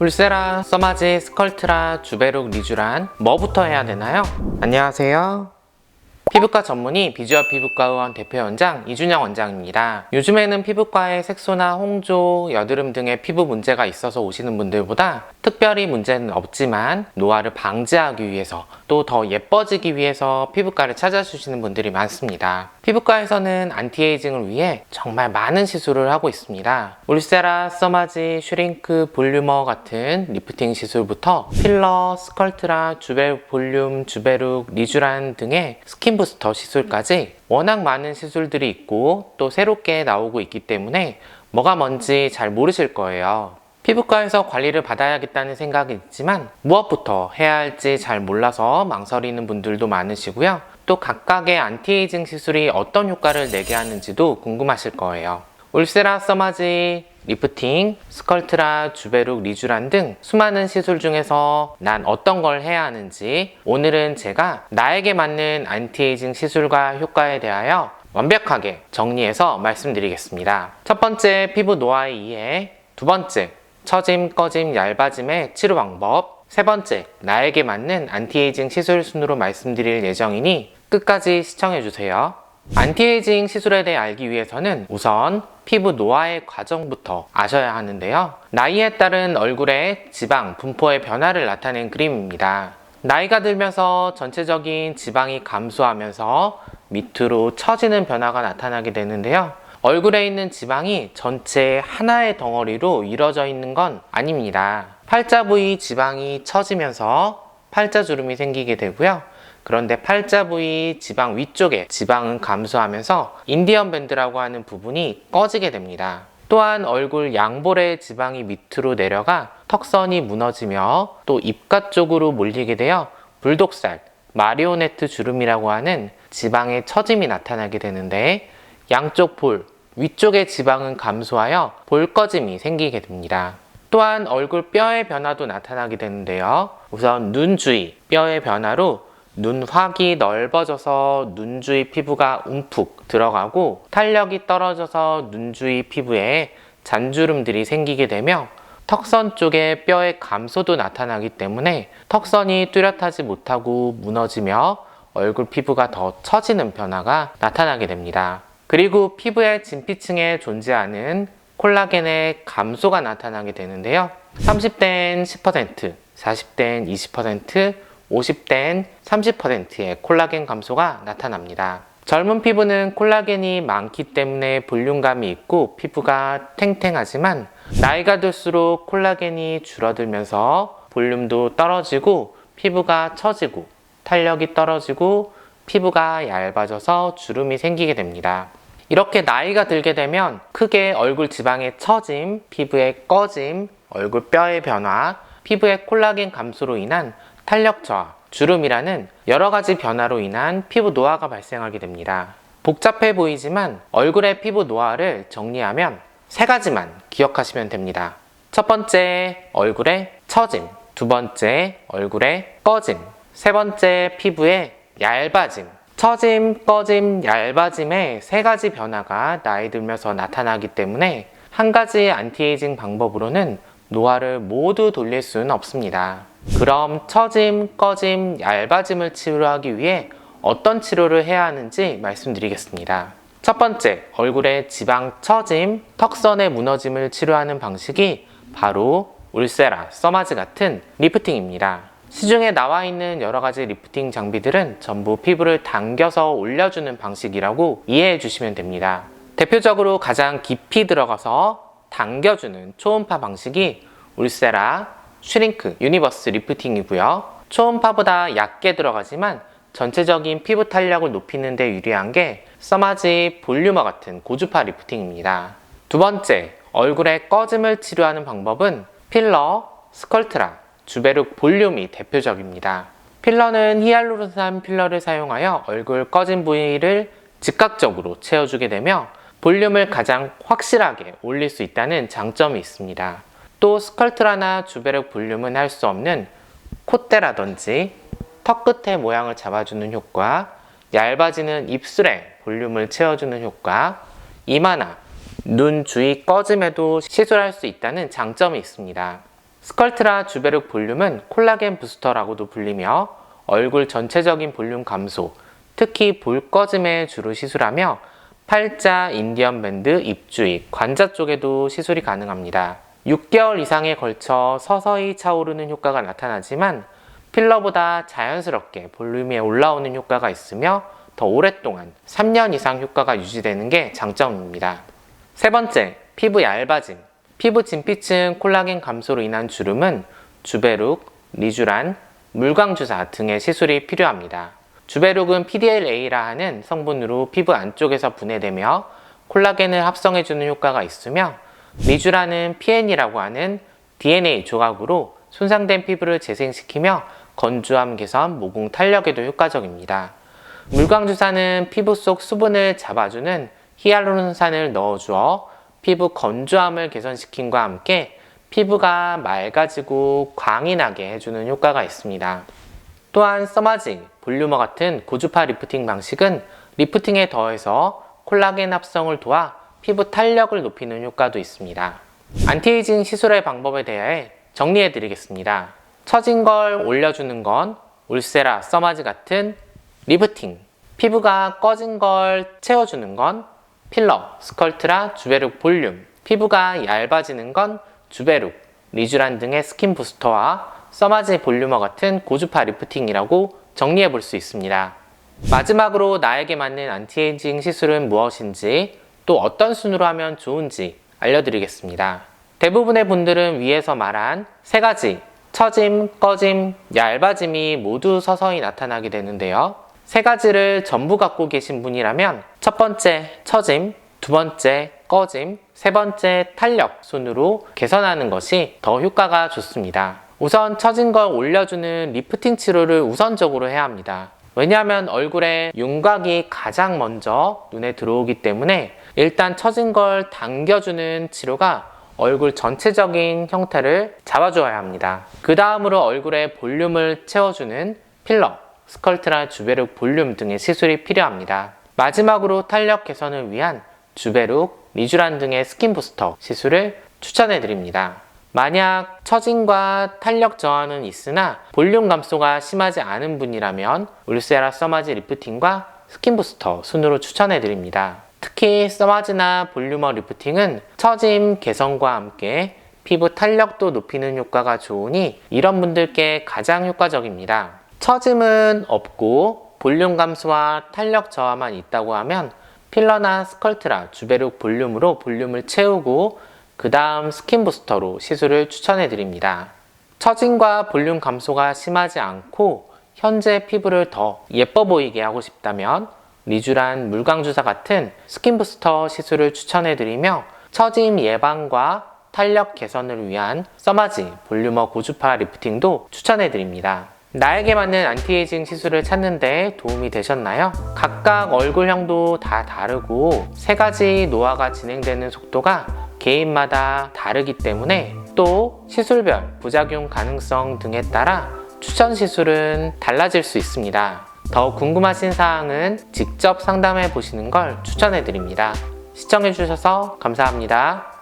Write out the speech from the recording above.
울세라, 써마지, 스컬트라, 주베룩, 리쥬란 뭐부터 해야 되나요? 안녕하세요. 피부과 전문의 비주얼 피부과의원 대표원장 이준영 원장입니다. 요즘에는 피부과에 색소나 홍조, 여드름 등의 피부 문제가 있어서 오시는 분들보다 특별히 문제는 없지만 노화를 방지하기 위해서 또 더 예뻐지기 위해서 피부과를 찾아주시는 분들이 많습니다. 피부과에서는 안티에이징을 위해 정말 많은 시술을 하고 있습니다. 울세라, 써마지, 슈링크, 볼륨어 같은 리프팅 시술부터 필러, 스컬트라, 주베룩 볼륨, 주베룩, 리쥬란 등의 스킨 부스터 시술까지 워낙 많은 시술들이 있고 또 새롭게 나오고 있기 때문에 뭐가 뭔지 잘 모르실 거예요. 피부과에서 관리를 받아야겠다는 생각이 있지만 무엇부터 해야 할지 잘 몰라서 망설이는 분들도 많으시고요. 또 각각의 안티에이징 시술이 어떤 효과를 내게 하는지도 궁금하실 거예요. 울세라, 써마지, 리프팅, 스컬트라, 주베룩, 리쥬란 등 수많은 시술 중에서 난 어떤 걸 해야 하는지 오늘은 제가 나에게 맞는 안티에이징 시술과 효과에 대하여 완벽하게 정리해서 말씀드리겠습니다. 첫 번째, 피부 노화의 이해. 두 번째, 처짐, 꺼짐, 얇아짐의 치료 방법. 세 번째, 나에게 맞는 안티에이징 시술 순으로 말씀드릴 예정이니 끝까지 시청해주세요. 안티에이징 시술에 대해 알기 위해서는 우선 피부 노화의 과정부터 아셔야 하는데요. 나이에 따른 얼굴의 지방, 분포의 변화를 나타낸 그림입니다. 나이가 들면서 전체적인 지방이 감소하면서 밑으로 처지는 변화가 나타나게 되는데요. 얼굴에 있는 지방이 전체 하나의 덩어리로 이루어져 있는 건 아닙니다. 팔자 부위 지방이 처지면서 팔자주름이 생기게 되고요. 그런데 팔자 부위 지방 위쪽에 지방은 감소하면서 인디언 밴드라고 하는 부분이 꺼지게 됩니다. 또한 얼굴 양볼의 지방이 밑으로 내려가 턱선이 무너지며 또 입가 쪽으로 몰리게 되어 불독살, 마리오네트 주름이라고 하는 지방의 처짐이 나타나게 되는데 양쪽 볼, 위쪽의 지방은 감소하여 볼 꺼짐이 생기게 됩니다. 또한 얼굴 뼈의 변화도 나타나게 되는데요. 우선 눈 주위 뼈의 변화로 눈확이 넓어져서 눈 주위 피부가 움푹 들어가고 탄력이 떨어져서 눈 주위 피부에 잔주름들이 생기게 되며 턱선 쪽에 뼈의 감소도 나타나기 때문에 턱선이 뚜렷하지 못하고 무너지며 얼굴 피부가 더 처지는 변화가 나타나게 됩니다. 그리고 피부의 진피층에 존재하는 콜라겐의 감소가 나타나게 되는데요. 30대엔 10%, 40대엔 20%, 50대엔 30%의 콜라겐 감소가 나타납니다. 젊은 피부는 콜라겐이 많기 때문에 볼륨감이 있고 피부가 탱탱하지만 나이가 들수록 콜라겐이 줄어들면서 볼륨도 떨어지고 피부가 처지고 탄력이 떨어지고 피부가 얇아져서 주름이 생기게 됩니다. 이렇게 나이가 들게 되면 크게 얼굴 지방의 처짐, 피부의 꺼짐, 얼굴 뼈의 변화, 피부의 콜라겐 감소로 인한 탄력 저하, 주름이라는 여러 가지 변화로 인한 피부 노화가 발생하게 됩니다. 복잡해 보이지만 얼굴의 피부 노화를 정리하면 세 가지만 기억하시면 됩니다. 첫 번째, 얼굴의 처짐. 두 번째, 얼굴의 꺼짐. 세 번째, 피부의 얇아짐. 처짐, 꺼짐, 얇아짐의 세 가지 변화가 나이 들면서 나타나기 때문에 한 가지 안티에이징 방법으로는 노화를 모두 돌릴 수는 없습니다. 그럼 처짐, 꺼짐, 얇아짐을 치료하기 위해 어떤 치료를 해야 하는지 말씀드리겠습니다. 첫 번째, 얼굴의 지방 처짐, 턱선의 무너짐을 치료하는 방식이 바로 울세라, 써마지 같은 리프팅입니다. 시중에 나와 있는 여러 가지 리프팅 장비들은 전부 피부를 당겨서 올려주는 방식이라고 이해해 주시면 됩니다. 대표적으로 가장 깊이 들어가서 당겨주는 초음파 방식이 울세라, 슈링크, 유니버스 리프팅이고요. 초음파보다 얕게 들어가지만 전체적인 피부 탄력을 높이는 데 유리한 게 써마지, 볼륨어 같은 고주파 리프팅입니다. 두 번째, 얼굴의 꺼짐을 치료하는 방법은 필러, 스컬트라, 주베룩 볼륨이 대표적입니다. 필러는 히알루론산 필러를 사용하여 얼굴 꺼진 부위를 즉각적으로 채워주게 되며 볼륨을 가장 확실하게 올릴 수 있다는 장점이 있습니다. 또 스컬트라나 주베룩 볼륨은 할 수 없는 콧대라든지 턱 끝의 모양을 잡아주는 효과, 얇아지는 입술에 볼륨을 채워주는 효과, 이마나 눈 주위 꺼짐에도 시술할 수 있다는 장점이 있습니다. 스컬트라 주베룩 볼륨은 콜라겐 부스터라고도 불리며 얼굴 전체적인 볼륨 감소, 특히 볼 꺼짐에 주로 시술하며 팔자, 인디언 밴드, 입 주위, 관자 쪽에도 시술이 가능합니다. 6개월 이상에 걸쳐 서서히 차오르는 효과가 나타나지만 필러보다 자연스럽게 볼륨이 올라오는 효과가 있으며 더 오랫동안 3년 이상 효과가 유지되는 게 장점입니다. 세 번째, 피부 얇아짐. 피부 진피층 콜라겐 감소로 인한 주름은 주베룩, 리쥬란, 물광주사 등의 시술이 필요합니다. 주베룩은 PDL-A라 하는 성분으로 피부 안쪽에서 분해되며 콜라겐을 합성해주는 효과가 있으며 리쥬란은 PN이라고 하는 DNA 조각으로 손상된 피부를 재생시키며 건조함 개선, 모공 탄력에도 효과적입니다. 물광주사는 피부 속 수분을 잡아주는 히알루론산을 넣어주어 피부 건조함을 개선시킴과 함께 피부가 맑아지고 광이 나게 해주는 효과가 있습니다. 또한 써마징, 볼륨어 같은 고주파 리프팅 방식은 리프팅에 더해서 콜라겐 합성을 도와 피부 탄력을 높이는 효과도 있습니다. 안티에이징 시술의 방법에 대해 정리해 드리겠습니다. 처진 걸 올려주는 건 울세라, 써마지 같은 리프팅, 피부가 꺼진 걸 채워주는 건 필러, 스컬트라, 주베룩 볼륨, 피부가 얇아지는 건 주베룩, 리쥬란 등의 스킨 부스터와 써마지 볼륨어 같은 고주파 리프팅이라고 정리해 볼 수 있습니다. 마지막으로 나에게 맞는 안티에이징 시술은 무엇인지 또 어떤 순으로 하면 좋은지 알려드리겠습니다. 대부분의 분들은 위에서 말한 세 가지 처짐, 꺼짐, 얇아짐이 모두 서서히 나타나게 되는데요. 세 가지를 전부 갖고 계신 분이라면 첫 번째 처짐, 두 번째 꺼짐, 세 번째 탄력 순으로 개선하는 것이 더 효과가 좋습니다. 우선 처진 걸 올려주는 리프팅 치료를 우선적으로 해야 합니다. 왜냐하면 얼굴에 윤곽이 가장 먼저 눈에 들어오기 때문에 일단 처진 걸 당겨주는 치료가 얼굴 전체적인 형태를 잡아줘야 합니다. 그 다음으로 얼굴에 볼륨을 채워주는 필러, 스컬트라, 주베룩 볼륨 등의 시술이 필요합니다. 마지막으로 탄력 개선을 위한 주베룩, 리쥬란 등의 스킨 부스터 시술을 추천해 드립니다. 만약 처짐과 탄력 저하는 있으나 볼륨 감소가 심하지 않은 분이라면 울세라 써마지 리프팅과 스킨 부스터 순으로 추천해 드립니다. 특히 써마지나 볼륨어 리프팅은 처짐 개선과 함께 피부 탄력도 높이는 효과가 좋으니 이런 분들께 가장 효과적입니다. 처짐은 없고 볼륨 감소와 탄력 저하만 있다고 하면 필러나 스컬트라, 주베룩 볼륨으로 볼륨을 채우고 그 다음 스킨 부스터로 시술을 추천해 드립니다. 처짐과 볼륨 감소가 심하지 않고 현재 피부를 더 예뻐 보이게 하고 싶다면 리쥬란, 물광주사 같은 스킨 부스터 시술을 추천해 드리며 처짐 예방과 탄력 개선을 위한 써마지, 볼륨어 고주파 리프팅도 추천해 드립니다. 나에게 맞는 안티에이징 시술을 찾는 데 도움이 되셨나요? 각각 얼굴형도 다 다르고 세 가지 노화가 진행되는 속도가 개인마다 다르기 때문에 또 시술별, 부작용 가능성 등에 따라 추천 시술은 달라질 수 있습니다. 더 궁금하신 사항은 직접 상담해 보시는 걸 추천해 드립니다. 시청해 주셔서 감사합니다.